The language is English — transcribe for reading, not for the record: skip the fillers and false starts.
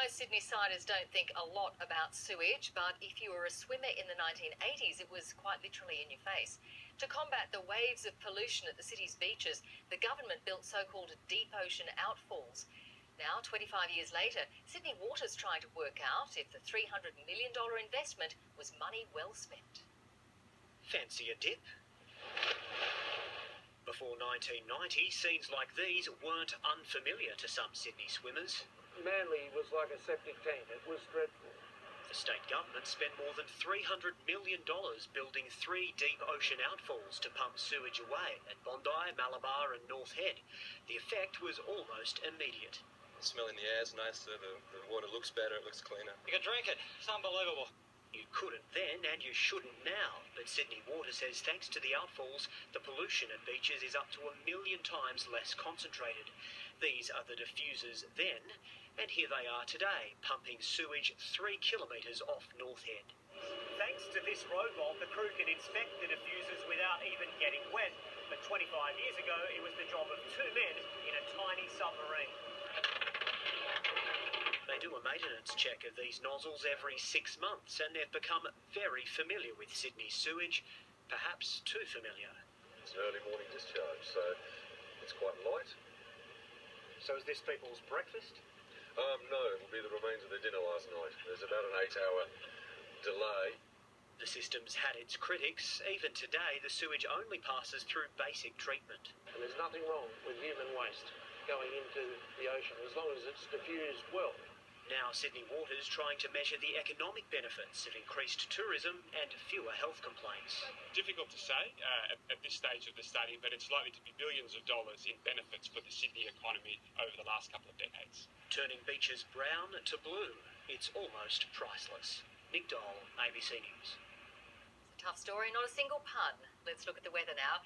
Most Sydney-siders don't think a lot about sewage, but if you were a swimmer in the 1980s, it was quite literally in your face. To combat the waves of pollution at the city's beaches, the government built so-called deep ocean outfalls. Now, 25 years later, Sydney Water's trying to work out if the $300 million investment was money well spent. Fancy a dip? Before 1990, scenes like these weren't unfamiliar to some Sydney swimmers. Manly was like a septic tank. It was dreadful. The state government spent more than $300 million building 3 deep ocean outfalls to pump sewage away at Bondi, Malabar and North Head. The effect was almost immediate. The smell in the air is nicer, the water looks better, it looks cleaner. You can drink it. It's unbelievable. You couldn't then and you shouldn't now, but Sydney Water says thanks to the outfalls, the pollution at beaches is up to 1 million times less concentrated. These are the diffusers then, and here they are today, pumping sewage 3 kilometres off North Head. Thanks to this robot, the crew can inspect the diffusers without even getting wet. But 25 years ago, it was the job of 2 men in a tiny submarine. They do a maintenance check of these nozzles every 6 months, and they've become very familiar with Sydney's sewage, perhaps too familiar. It's an early morning discharge, so it's quite light. So is this people's breakfast? No, it'll be the remains of their dinner last night. There's about an 8-hour delay. The system's had its critics. Even today, the sewage only passes through basic treatment. And there's nothing wrong with human waste going into the ocean as long as it's diffused well. Now Sydney Water's trying to measure the economic benefits of increased tourism and fewer health complaints. Difficult to say at this stage of the study, but it's likely to be billions of dollars in benefits for the Sydney economy over the last couple of decades. Turning beaches brown to blue, it's almost priceless. Nick Dole, ABC News. It's a tough story, not a single pun. Let's look at the weather now.